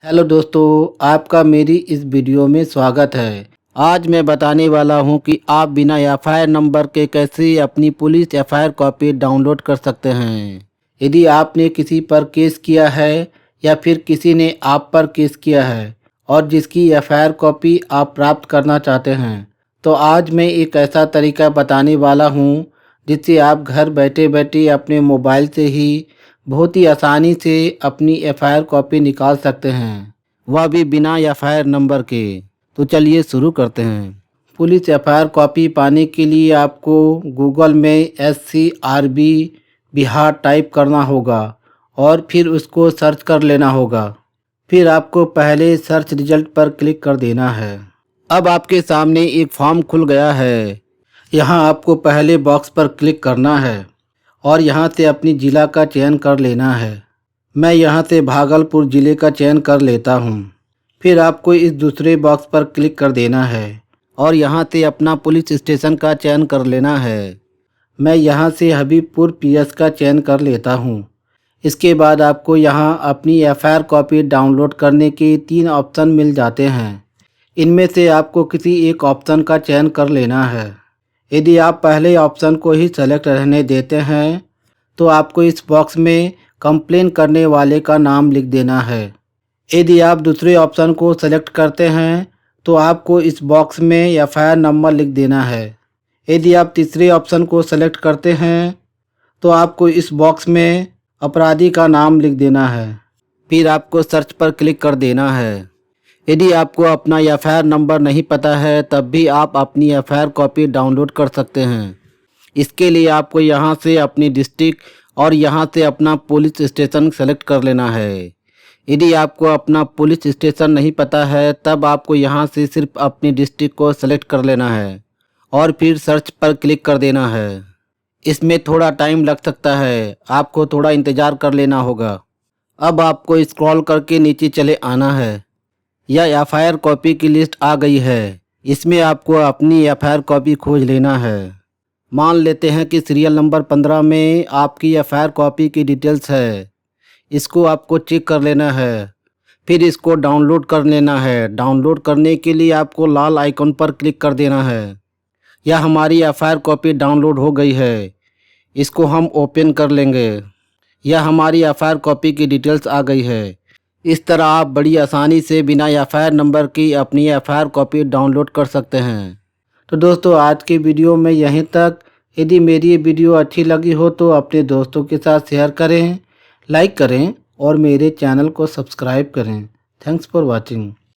Hello दोस्तों, आपका मेरी इस वीडियो में स्वागत है। आज मैं बताने वाला हूं कि आप बिना एफआईआर नंबर के कैसे अपनी पुलिस एफआईआर कॉपी डाउनलोड कर सकते हैं। यदि आपने किसी पर केस किया है या फिर किसी ने आप पर केस किया है और जिसकी एफआईआर कॉपी आप प्राप्त करना चाहते हैं, तो आज मैं एक ऐसा तरीका बताने वाला हूं जिससे आप घर बैठे बैठे अपने मोबाइल से ही बहुत ही आसानी से अपनी एफआईआर कॉपी निकाल सकते हैं, वह भी बिना एफआईआर नंबर के। तो चलिए शुरू करते हैं। पुलिस एफआईआर कॉपी पाने के लिए आपको गूगल में SCRB बिहार टाइप करना होगा और फिर उसको सर्च कर लेना होगा। फिर आपको पहले सर्च रिजल्ट पर क्लिक कर देना है। अब आपके सामने एक फॉर्म खुल गया है। यहाँ आपको पहले बॉक्स पर क्लिक करना है और यहाँ से अपनी ज़िला का चयन कर लेना है। मैं यहाँ से भागलपुर ज़िले का चयन कर लेता हूँ। फिर आपको इस दूसरे बॉक्स पर क्लिक कर देना है और यहाँ से अपना पुलिस स्टेशन का चयन कर लेना है। मैं यहाँ से हबीबपुर PS का चयन कर लेता हूँ। इसके बाद आपको यहाँ अपनी एफआईआर कॉपी डाउनलोड करने के 3 ऑप्शन मिल जाते हैं। इनमें से आपको किसी एक ऑप्शन का चयन कर लेना है। यदि आप पहले ऑप्शन को ही सेलेक्ट रहने देते हैं तो आपको इस बॉक्स में कंप्लेन करने वाले का नाम लिख देना है। यदि आप दूसरे ऑप्शन को सेलेक्ट करते हैं तो आपको इस बॉक्स में एफआईआर नंबर लिख देना है। यदि आप तीसरे ऑप्शन को सेलेक्ट करते हैं तो आपको इस बॉक्स में अपराधी का नाम लिख देना है। फिर आपको सर्च पर क्लिक कर देना है। यदि आपको अपना एफआईआर नंबर नहीं पता है तब भी आप अपनी एफआईआर कॉपी डाउनलोड कर सकते हैं। इसके लिए आपको यहाँ से अपनी डिस्ट्रिक्ट और यहाँ से अपना पुलिस स्टेशन सेलेक्ट कर लेना है। यदि आपको अपना पुलिस स्टेशन नहीं पता है तब आपको यहाँ से सिर्फ अपनी डिस्ट्रिक्ट को सेलेक्ट कर लेना है और फिर सर्च पर क्लिक कर देना है। इसमें थोड़ा टाइम लग सकता है, आपको थोड़ा इंतज़ार कर लेना होगा। अब आपको स्क्रॉल करके नीचे चले आना है। यह एफआईआर कॉपी की लिस्ट आ गई है। इसमें आपको अपनी एफआईआर कॉपी खोज लेना है। मान लेते हैं कि सीरियल नंबर 15 में आपकी एफआईआर कॉपी की डिटेल्स है। इसको आपको चेक कर लेना है। फिर इसको डाउनलोड कर लेना है। डाउनलोड करने के लिए आपको लाल आइकन पर क्लिक कर देना है। यह हमारी एफआईआर कॉपी डाउनलोड हो गई है। इसको हम ओपन कर लेंगे। यह हमारी एफआईआर कॉपी की डिटेल्स आ गई है। इस तरह आप बड़ी आसानी से बिना एफआईआर नंबर की अपनी एफआईआर कॉपी डाउनलोड कर सकते हैं। तो दोस्तों, आज की वीडियो में यहीं तक। यदि मेरी ये वीडियो अच्छी लगी हो तो अपने दोस्तों के साथ शेयर करें, लाइक करें और मेरे चैनल को सब्सक्राइब करें। Thanks for watching.